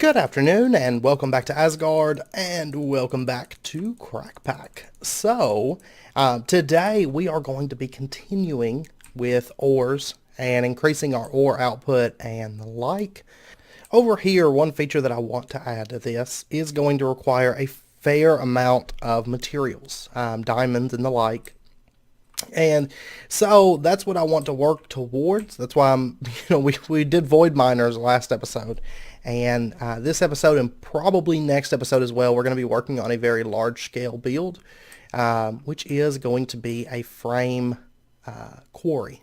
Good afternoon, and welcome back to Asgard, and welcome back to Crackpack. So, today we are going to be continuing with ores and increasing our ore output and the like. Over here, one feature that I want to add to this is going to require a fair amount of materials, diamonds and the like. And so that's what I want to work towards. That's why we did void miners last episode. And this episode and probably next episode as well, we're going to be working on a very large scale build, which is going to be a frame quarry.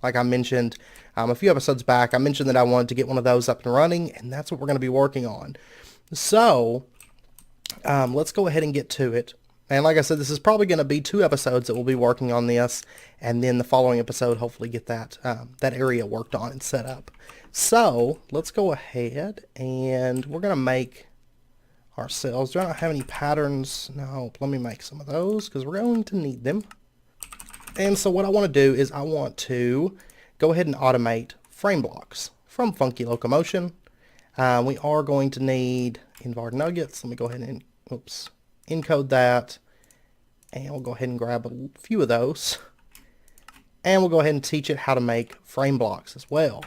Like I mentioned a few episodes back, I mentioned that I wanted to get one of those up and running, and that's what we're going to be working on. So let's go ahead and get to it. And like I said, this is probably going to be 2 episodes that we'll be working on this, and then the following episode, hopefully get that area worked on and set up. So let's go ahead, and we're going to make ourselves. Do I not have any patterns? No, let me make some of those because we're going to need them. And so what I want to do is I want to go ahead and automate frame blocks from Funky Locomotion. We are going to need Invard nuggets. Let me go ahead and encode that, and we'll go ahead and grab a few of those, and we'll go ahead and teach it how to make frame blocks as well.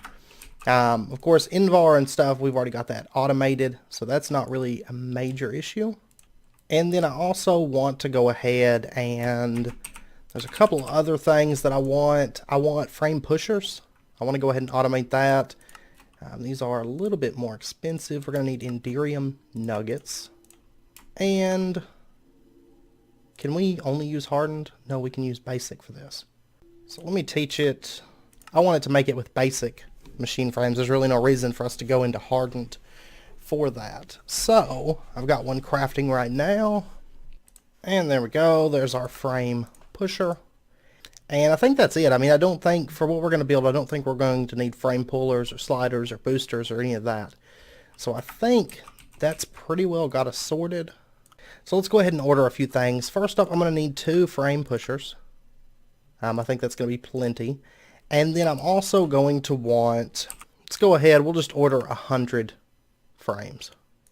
Of course, Invar and stuff, we've already got that automated, so that's not really a major issue. And then I also want to go ahead and there's a couple of other things that I want. I want frame pushers. I want to go ahead and automate that. These are a little bit more expensive. We're going to need Enderium nuggets. And can we only use hardened? No, we can use basic for this. So let me teach it. I wanted to make it with basic machine frames. There's really no reason for us to go into hardened for that. So I've got one crafting right now. And there we go. There's our frame pusher. And I think that's it. I mean, I don't think, for what we're going to build, I don't think we're going to need frame pullers or sliders or boosters or any of that. So I think that's pretty well got us sorted. So let's go ahead and order a few things. First up, I'm going to need 2 frame pushers. I think that's going to be plenty. And then I'm also going to want, let's go ahead, we'll just order 100 frames.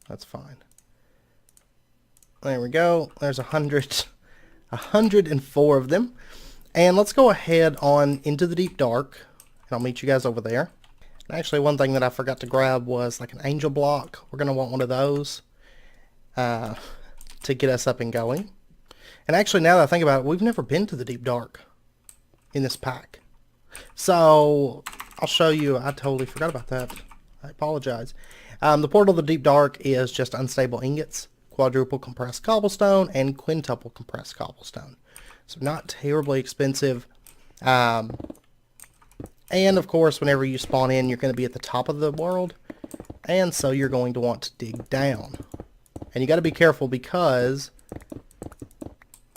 That's fine. There we go. There's 104 of them. And let's go ahead on into the deep dark, and I'll meet you guys over there. And actually, one thing that I forgot to grab was like an angel block. We're going to want one of those to get us up and going. And actually, now that I think about it, we've never been to the deep dark in this pack. So I'll show you. I totally forgot about that. I apologize. The portal to the deep dark is just unstable ingots, quadruple compressed cobblestone, and quintuple compressed cobblestone. So not terribly expensive. And of course, whenever you spawn in, you're going to be at the top of the world. And so you're going to want to dig down. And you got to be careful because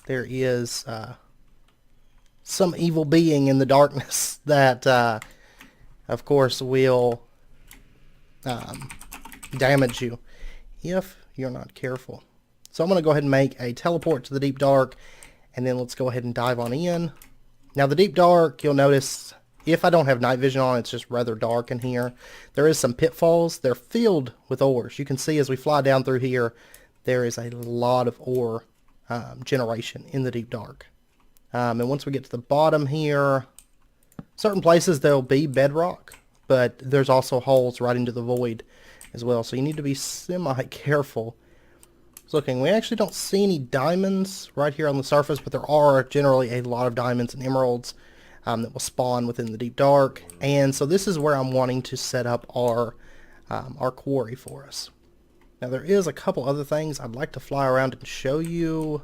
there is some evil being in the darkness that, of course, will damage you if you're not careful. So I'm going to go ahead and make a teleport to the deep dark, and then let's go ahead and dive on in. Now the deep dark, you'll notice, if I don't have night vision on, it's just rather dark in here. There is some pitfalls. They're filled with ores. You can see as we fly down through here, there is a lot of ore generation in the deep dark. And once we get to the bottom here, certain places there'll be bedrock, but there's also holes right into the void as well. So you need to be semi-careful. Looking, we actually don't see any diamonds right here on the surface, but there are generally a lot of diamonds and emeralds that will spawn within the deep dark. And so this is where I'm wanting to set up our quarry for us. Now there is a couple other things I'd like to fly around and show you.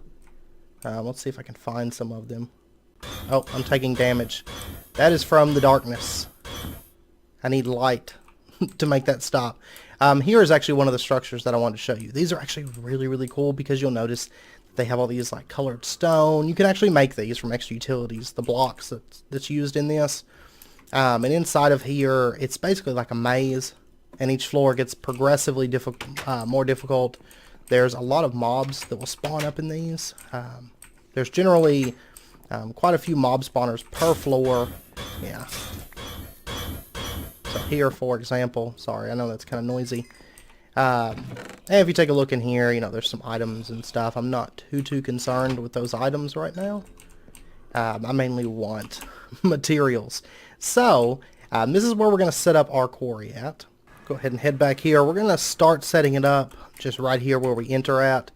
Let's see if I can find some of them. Oh, I'm taking damage. That is from the darkness. I need light to make that stop. Here is actually one of the structures that I wanted to show you. These are actually really, really cool because you'll notice they have all these like colored stone. You can actually make these from extra utilities, the blocks that's used in this. And inside of here, it's basically like a maze, and each floor gets progressively more difficult. There's a lot of mobs that will spawn up in these. There's generally quite a few mob spawners per floor. Yeah. So here, for example, sorry, I know that's kind of noisy. And if you take a look in here, you know, there's some items and stuff. I'm not too concerned with those items right now. I mainly want materials. So, this is where we're going to set up our quarry at. Go ahead and head back here. We're going to start setting it up just right here where we enter at.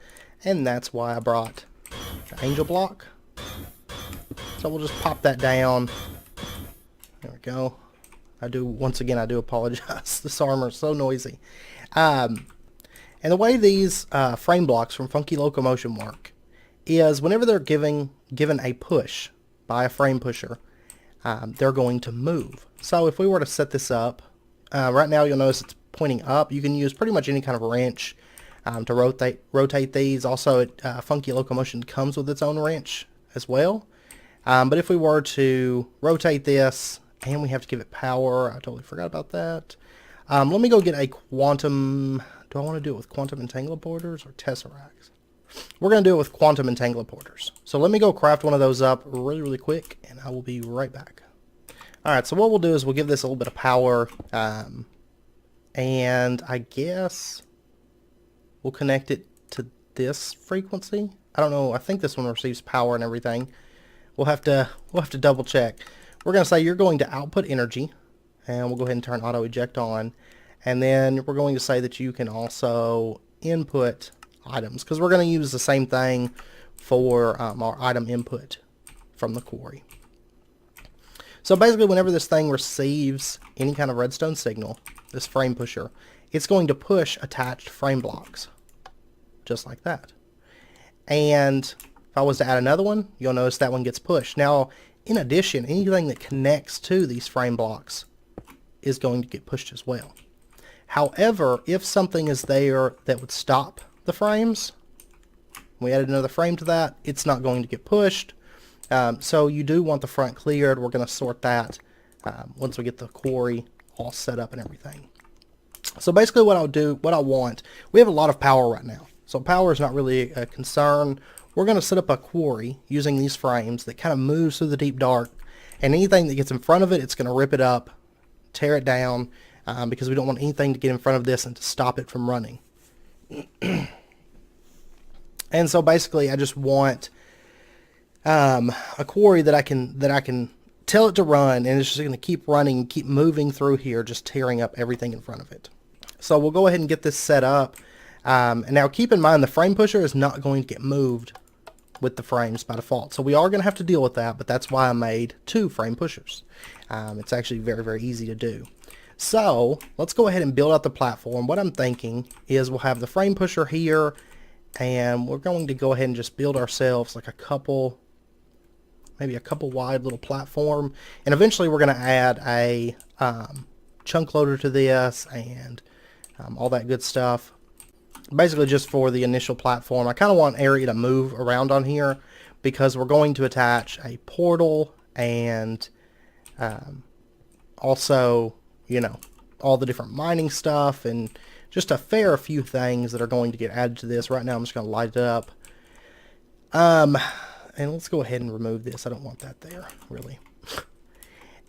And that's why I brought the angel block. So we'll just pop that down. There we go. Once again, I do apologize. This armor is so noisy. And the way these frame blocks from Funky Locomotion work is whenever they're given a push by a frame pusher, they're going to move. So if we were to set this up, right now you'll notice it's pointing up. You can use pretty much any kind of wrench to rotate these. Also, Funky Locomotion comes with its own wrench as well. But if we were to rotate this, and we have to give it power, I totally forgot about that. Let me go get a quantum. Do I want to do it with quantum entangleporters or tesseracts? We're going to do it with quantum entangleporters. So let me go craft one of those up really quick, and I will be right back. Alright, so what we'll do is we'll give this a little bit of power, and I guess we'll connect it to this frequency. I don't know, I think this one receives power and everything. We'll have to double check. We're going to say you're going to output energy, and we'll go ahead and turn auto eject on. And then we're going to say that you can also input items, because we're going to use the same thing for our item input from the quarry. So basically, whenever this thing receives any kind of redstone signal, this frame pusher, it's going to push attached frame blocks, just like that. And if I was to add another one, you'll notice that one gets pushed. Now, in addition, anything that connects to these frame blocks is going to get pushed as well. However, if something is there that would stop the frames, we added another frame to that, it's not going to get pushed. So you do want the front cleared. We're going to sort that once we get the quarry all set up and everything. So basically what I want, we have a lot of power right now. So power is not really a concern. We're going to set up a quarry using these frames that kind of moves through the deep dark, and anything that gets in front of it, it's going to rip it up, tear it down, because we don't want anything to get in front of this and to stop it from running. And so basically I just want a quarry that I can tell it to run, and it's just going to keep running and keep moving through here, just tearing up everything in front of it. So we'll go ahead and get this set up. And now keep in mind the frame pusher is not going to get moved with the frames by default. So we are going to have to deal with that, but that's why I made 2 frame pushers. It's actually very easy to do. So let's go ahead and build out the platform. What I'm thinking is we'll have the frame pusher here, and we're going to go ahead and just build ourselves like maybe a couple wide little platform, and eventually we're going to add a chunk loader to this and all that good stuff. Basically just for the initial platform. I kind of want area to move around on here because we're going to attach a portal and also, you know, all the different mining stuff and just a fair few things that are going to get added to this. Right now I'm just going to light it up. And let's go ahead and remove this. I don't want that there, really.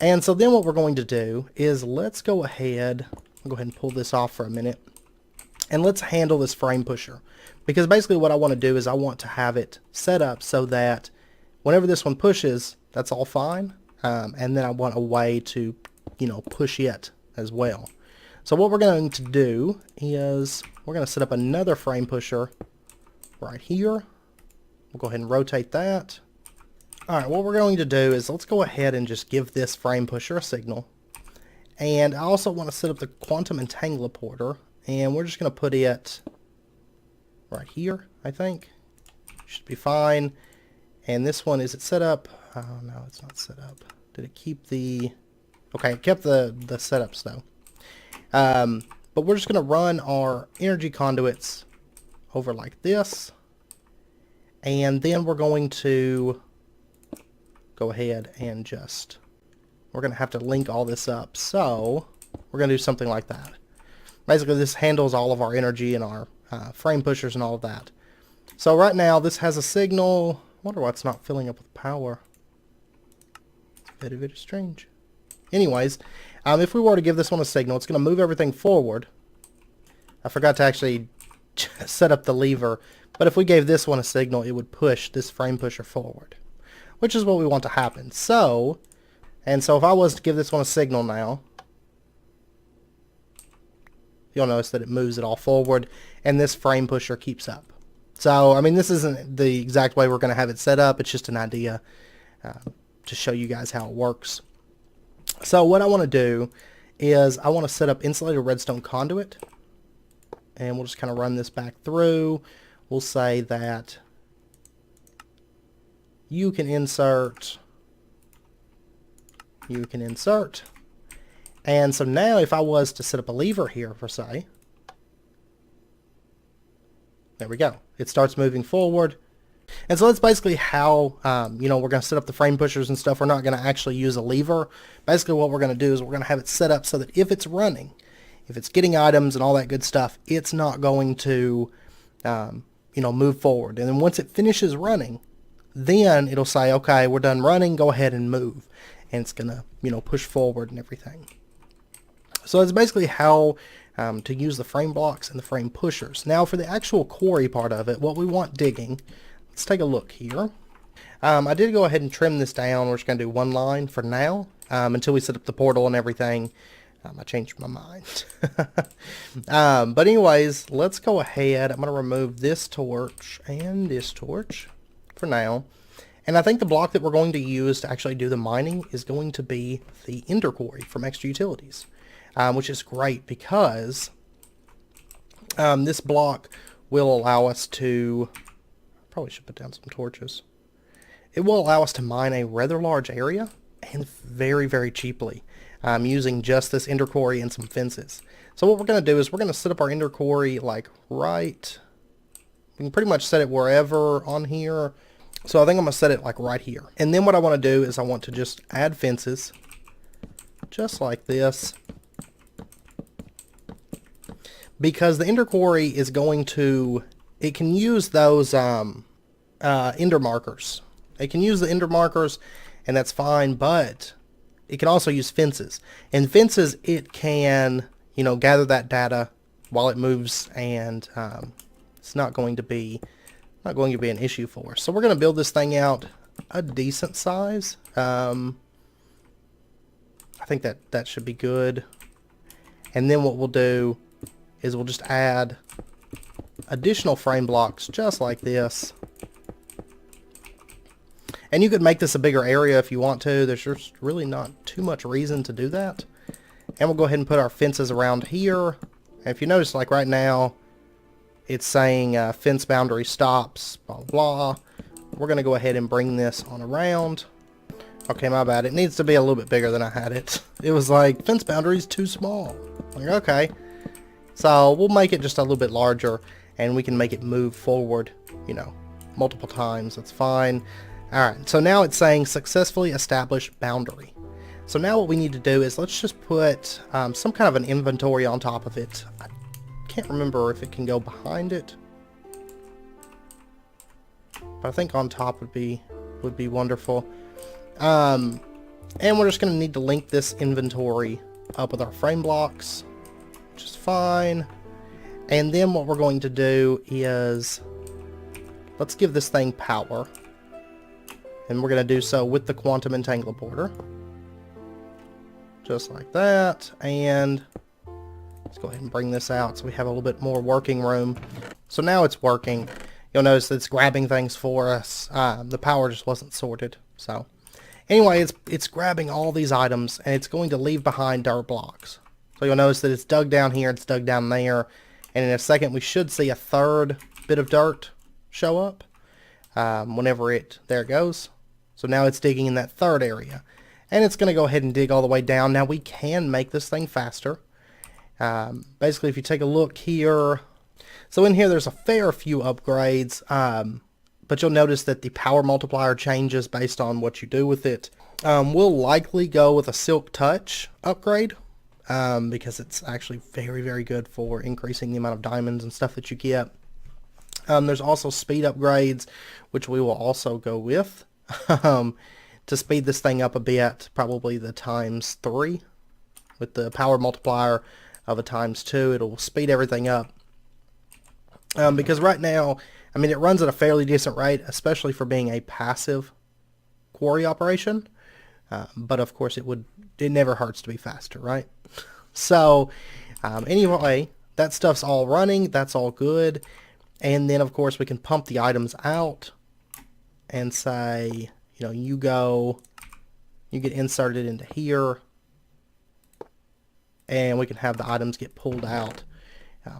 And so then what we're going to do is let's go ahead and pull this off for a minute. And let's handle this frame pusher, because basically what I want to do is I want to have it set up so that whenever this one pushes, that's all fine. And then I want a way to, you know, push it as well. So what we're going to do is we're going to set up another frame pusher right here. We'll go ahead and rotate that. Alright, what we're going to do is let's go ahead and just give this frame pusher a signal. And I also want to set up the quantum entangleporter. And we're just going to put it right here, I think. Should be fine. And this one, is it set up? Oh, no, it's not set up. Did it keep the... Okay, it kept the setups, though. But we're just going to run our energy conduits over like this. And then we're going to go ahead and just... We're going to have to link all this up. So, we're going to do something like that. Basically, this handles all of our energy and our frame pushers and all of that. So right now, this has a signal. I wonder why it's not filling up with power. It's very strange. Anyways, if we were to give this one a signal, it's going to move everything forward. I forgot to actually set up the lever, but if we gave this one a signal, it would push this frame pusher forward, which is what we want to happen. So if I was to give this one a signal now, you'll notice that it moves it all forward, and this frame pusher keeps up. So, I mean, this isn't the exact way we're going to have it set up. It's just an idea to show you guys how it works. So what I want to do is I want to set up insulated redstone conduit, and we'll just kind of run this back through. We'll say that you can insert. And so now if I was to set up a lever here, per se, there we go. It starts moving forward. And so that's basically how, we're going to set up the frame pushers and stuff. We're not going to actually use a lever. Basically what we're going to do is we're going to have it set up so that if it's running, if it's getting items and all that good stuff, it's not going to, move forward. And then once it finishes running, then it'll say, okay, we're done running, go ahead and move. And it's going to, push forward and everything. So that's basically how to use the frame blocks and the frame pushers. Now for the actual quarry part of it, what we want digging, let's take a look here. I did go ahead and trim this down. We're just going to do one line for now until we set up the portal and everything. I changed my mind. But anyways, let's go ahead. I'm going to remove this torch and this torch for now. And I think the block that we're going to use to actually do the mining is going to be the Ender Quarry from Extra Utilities, which is great because this block will allow us to, probably should put down some torches. It will allow us to mine a rather large area and very, very cheaply using just this Ender Quarry and some fences. So what we're going to do is we're going to set up our Ender Quarry like right, we can pretty much set it wherever on here. So I think I'm going to set it like right here. And then what I want to do is I want to just add fences just like this. Because the Ender Quarry is going to, it can use those Ender markers. It can use the Ender markers and that's fine, but it can also use fences. And fences, it can, gather that data while it moves, and it's not going to be an issue for us. So we're going to build this thing out a decent size. I think that should be good. And then what we'll do is we'll just add additional frame blocks just like this. And you could make this a bigger area if you want to. There's just really not too much reason to do that. And we'll go ahead and put our fences around here. And if you notice, like right now, it's saying fence boundary stops, blah, blah, blah. We're going to go ahead and bring this on around. Okay, my bad. It needs to be a little bit bigger than I had it. It was like, fence boundary is too small. Like, okay. So we'll make it just a little bit larger, and we can make it move forward, multiple times. That's fine. Alright, so now it's saying successfully established boundary. So now what we need to do is let's just put some kind of an inventory on top of it. I can't remember if it can go behind it, but I think on top would be wonderful. And we're just going to need to link this inventory up with our frame blocks, which is fine. And then what we're going to do is let's give this thing power. And we're going to do so with the quantum entangler. Just like that. And let's go ahead and bring this out so we have a little bit more working room. So now it's working. You'll notice that it's grabbing things for us. The power just wasn't sorted. So anyway, it's grabbing all these items, and it's going to leave behind dirt blocks. So you'll notice that it's dug down here, it's dug down there. And in a second, we should see a third bit of dirt show up. Whenever there it goes. So now it's digging in that third area. And it's going to go ahead and dig all the way down. Now we can make this thing faster. Basically, if you take a look here. So in here, there's a fair few upgrades. But you'll notice that the power multiplier changes based on what you do with it. We'll likely go with a Silk Touch upgrade. Because it's actually very, very good for increasing the amount of diamonds and stuff that you get. There's also speed upgrades, which we will also go with to speed this thing up a bit, probably the ×3 with the power multiplier. of a ×2. It'll speed everything up. Because right now, I mean, it runs at a fairly decent rate, especially for being a passive quarry operation. But of course, it never hurts to be faster, right? So anyway, that stuff's all running. That's all good. And then, of course, we can pump the items out and say, you know, you get inserted into here, and we can have the items get pulled out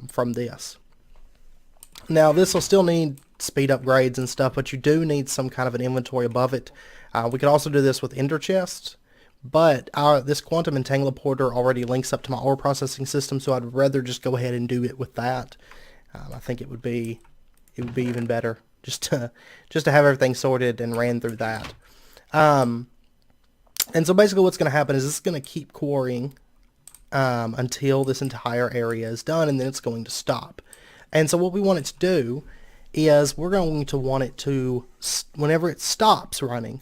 from this. Now, this will still need speed upgrades and stuff, but you do need some kind of an inventory above it. We could also do this with ender chests, but this quantum entangleporter already links up to my ore processing system, so I'd rather just go ahead and do it with that. I think it would be even better just to have everything sorted and ran through that. And so basically what's going to happen is it's going to keep quarrying until this entire area is done, and then it's going to stop. And so what we want it to do is we're going to want it to, whenever it stops running,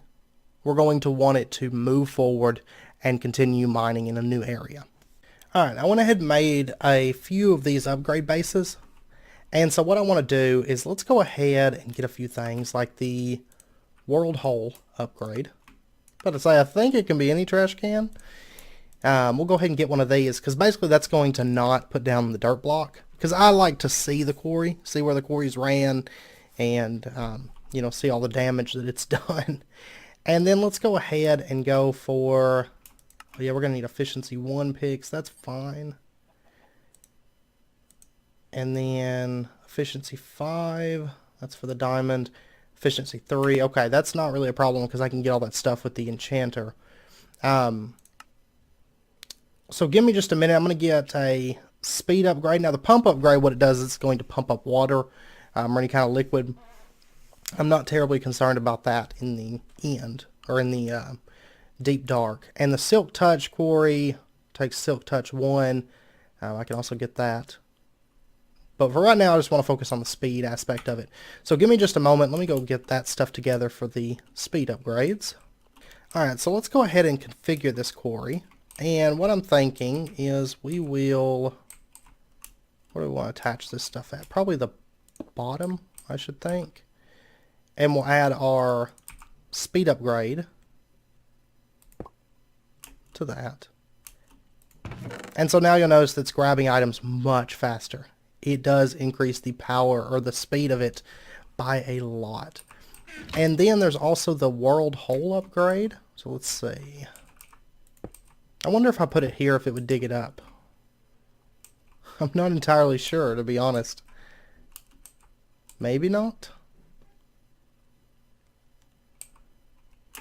we're going to want it to move forward and continue mining in a new area. Alright, I went ahead and made a few of these upgrade bases. And so what I want to do is let's go ahead and get a few things like the world hole upgrade. But I think it can be any trash can. We'll go ahead and get one of these, because basically that's going to not put down the dirt block. Because I like to see the quarry, see where the quarries ran, and you know, see all the damage that it's done. And then let's go ahead and go for, oh yeah, we're going to need efficiency 1 picks, that's fine. And then efficiency 5, that's for the diamond. Efficiency 3, okay, that's not really a problem because I can get all that stuff with the enchanter. So give me just a minute, I'm going to get a speed upgrade. Now the pump upgrade, what it does is it's going to pump up water or any kind of liquid. I'm not terribly concerned about that in the end, or in the deep dark. And the silk touch quarry takes silk touch 1. I can also get that. But for right now, I just want to focus on the speed aspect of it. So give me just a moment. Let me go get that stuff together for the speed upgrades. Alright, so let's go ahead and configure this quarry. And what I'm thinking is we will, where do we want to attach this stuff at? Probably the bottom, I should think. And we'll add our speed upgrade to that. And so now you'll notice that it's grabbing items much faster. It does increase the power or the speed of it by a lot. And then there's also the world hole upgrade. So let's see. I wonder if I put it here if it would dig it up. I'm not entirely sure, to be honest. Maybe not.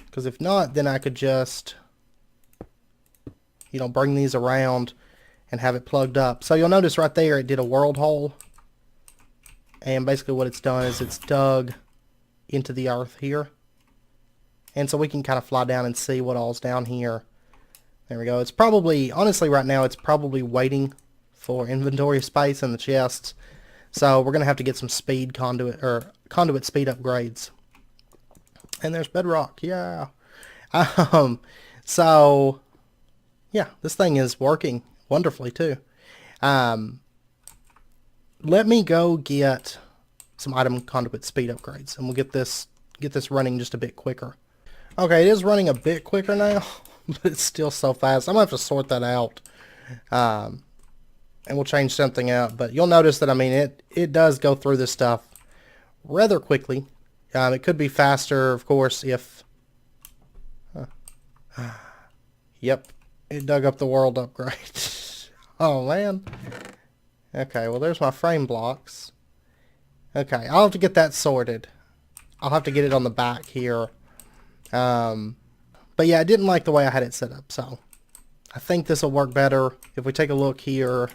Because if not, then I could just, you know, bring these around and have it plugged up. So you'll notice right there it did a world hole. And basically what it's done is it's dug into the earth here. And so we can kind of fly down and see what all's down here. There we go. It's probably, honestly right now, it's probably waiting for inventory space in the chests. So we're going to have to get some speed conduit speed upgrades. And there's bedrock, yeah. So, yeah, this thing is working wonderfully too. Let me go get some item conduit speed upgrades, and we'll get this running just a bit quicker. Okay, it is running a bit quicker now, but it's still so fast. I'm gonna have to sort that out, and we'll change something out. But you'll notice that, I mean, it does go through this stuff rather quickly. It could be faster, of course, if... Yep, it dug up the world upgrade. Oh, man. Okay, well, there's my frame blocks. Okay, I'll have to get that sorted. I'll have to get it on the back here. But yeah, I didn't like the way I had it set up, so I think this will work better. If we take a look here,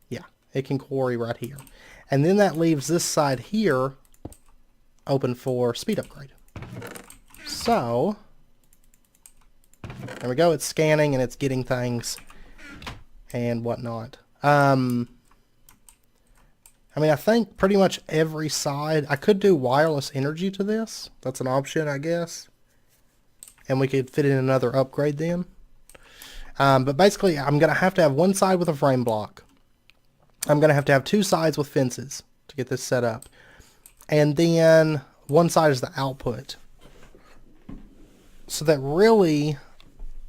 yeah, it can quarry right here. And then that leaves this side here open for speed upgrade. So, there we go, it's scanning and it's getting things and whatnot. I mean, I think pretty much every side, I could do wireless energy to this. That's an option, I guess. And we could fit in another upgrade then. But basically, I'm going to have one side with a frame block. I'm going to have two sides with fences to get this set up. And then one side is the output. So that really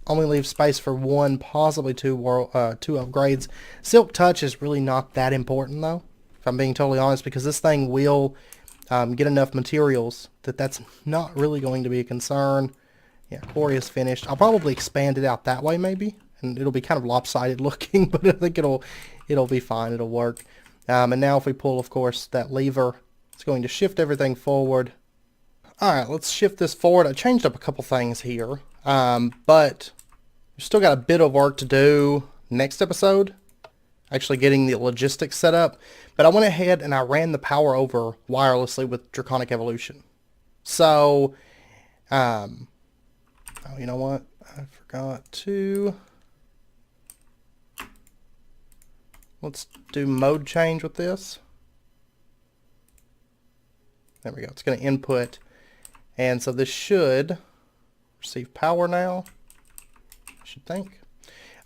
only leaves space for one, possibly two upgrades. Silk Touch is really not that important, though, if I'm being totally honest, because this thing will get enough materials that's not really going to be a concern. Yeah, Quarry is finished. I'll probably expand it out that way, maybe, and it'll be kind of lopsided looking, but I think it'll be fine. It'll work. And now if we pull, of course, that lever, it's going to shift everything forward. Alright, let's shift this forward. I changed up a couple things here, but we've still got a bit of work to do next episode, actually getting the logistics set up. But I went ahead and I ran the power over wirelessly with Draconic Evolution. So, oh, you know what? I forgot to... Let's do mode change with this. There we go. It's going to input. And so this should receive power now, I should think.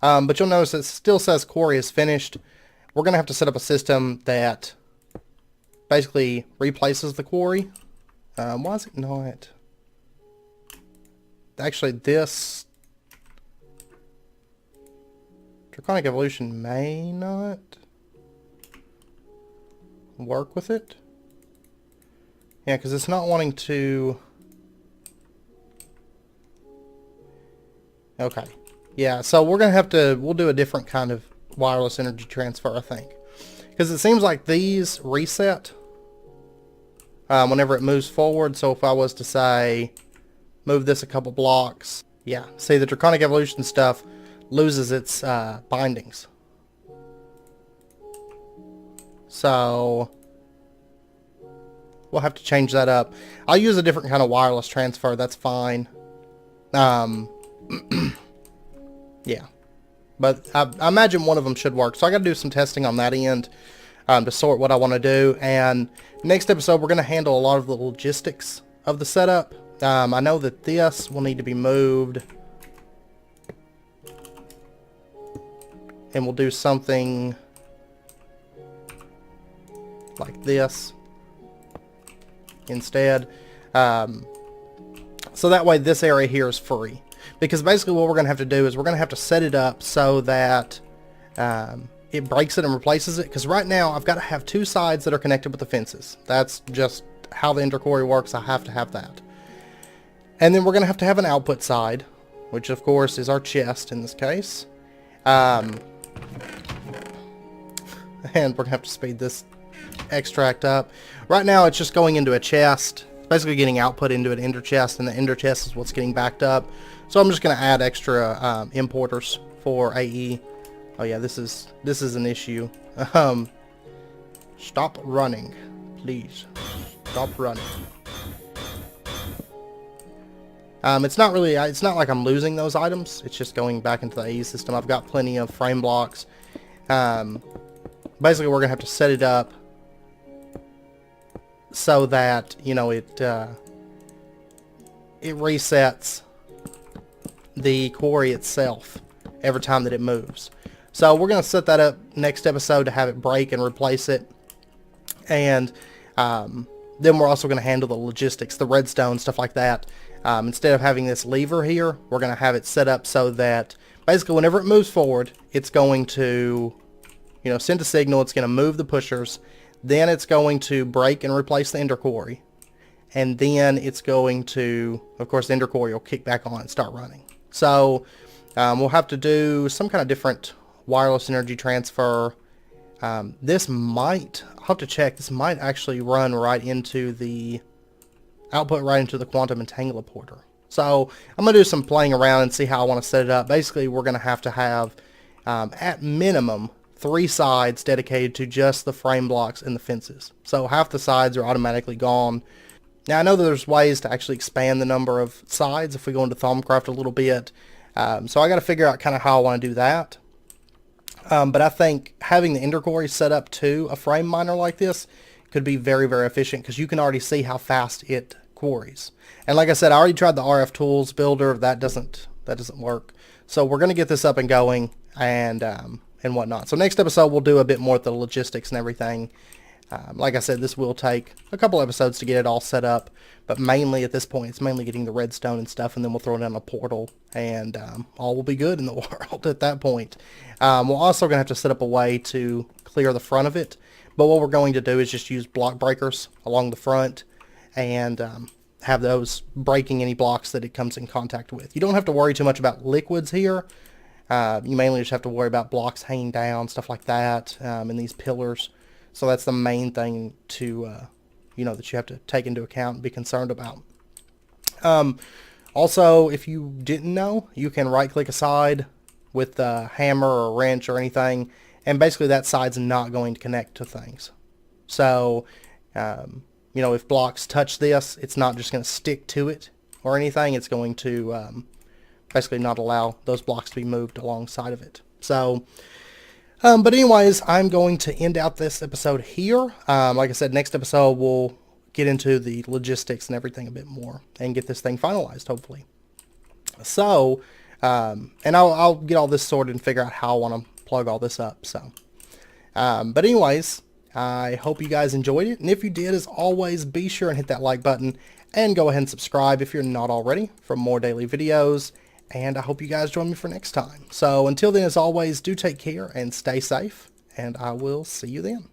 But you'll notice it still says Quarry is finished. We're going to have to set up a system that basically replaces the Quarry. Why is it not? Actually, this Draconic Evolution may not work with it. Yeah, because it's not wanting to... Okay. Yeah, so we're going to have to... We'll do a different kind of wireless energy transfer, I think. Because it seems like these reset whenever it moves forward. So if I was to say, move this a couple blocks. Yeah, see, the Draconic Evolution stuff loses its bindings. So... we'll have to change that up. I'll use a different kind of wireless transfer. That's fine. Yeah. But I imagine one of them should work. So I got to do some testing on that end to sort what I want to do. And next episode, we're going to handle a lot of the logistics of the setup. I know that this will need to be moved. And we'll do something like this instead. So that way this area here is free. Because basically what we're going to have to do is we're going to have to set it up so that it breaks it and replaces it. Because right now I've got to have two sides that are connected with the fences. That's just how the Ender Quarry works. I have to have that. And then we're going to have an output side, which of course is our chest in this case. And we're going to have to speed this extract up. Right now it's just going into a chest. It's basically getting output into an ender chest, and the ender chest is what's getting backed up. So I'm just going to add extra importers for AE. Oh yeah, this is an issue. Stop running, please. Stop running. It's not like I'm losing those items. It's just going back into the AE system. I've got plenty of frame blocks. Basically we're going to have to set it up so that, you know, it resets the quarry itself every time that it moves. So we're going to set that up next episode to have it break and replace it. And then we're also going to handle the logistics, the redstone, stuff like that. Instead of having this lever here, we're going to have it set up so that basically whenever it moves forward, it's going to, you know, send a signal. It's going to move the pushers. Then it's going to break and replace the Ender Quarry. And then it's going to, of course, the Ender Quarry will kick back on and start running. So we'll have to do some kind of different wireless energy transfer. This might, I'll have to check, this might actually run right into the output, right into the quantum entangler. So I'm going to do some playing around and see how I want to set it up. Basically, we're going to have at minimum 3 sides dedicated to just the frame blocks and the fences. So half the sides are automatically gone. Now I know that there's ways to actually expand the number of sides if we go into Thaumcraft a little bit. So I got to figure out kind of how I want to do that. But I think having the Ender Quarry set up to a frame miner like this could be very, very efficient, because you can already see how fast it quarries. And like I said, I already tried the RF Tools builder. That doesn't work. So we're going to get this up and going and whatnot. So next episode we'll do a bit more of the logistics and everything. Like I said, this will take a couple episodes to get it all set up, but mainly at this point, it's mainly getting the redstone and stuff, and then we'll throw it in a portal, and all will be good in the world at that point. We're also going to have to set up a way to clear the front of it, but what we're going to do is just use block breakers along the front and have those breaking any blocks that it comes in contact with. You don't have to worry too much about liquids here. You mainly just have to worry about blocks hanging down, stuff like that, and these pillars. So that's the main thing to, that you have to take into account and be concerned about. Also, if you didn't know, you can right-click a side with a hammer or a wrench or anything, and basically that side's not going to connect to things. So, if blocks touch this, it's not just going to stick to it or anything. It's going to basically not allow those blocks to be moved alongside of it. So, but anyways, I'm going to end out this episode here. Like I said, next episode we'll get into the logistics and everything a bit more and get this thing finalized, hopefully. So, and I'll get all this sorted and figure out how I want to plug all this up. So, but anyways, I hope you guys enjoyed it. And if you did, as always, be sure and hit that like button and go ahead and subscribe if you're not already for more daily videos. And I hope you guys join me for next time. So until then, as always, do take care and stay safe, and I will see you then.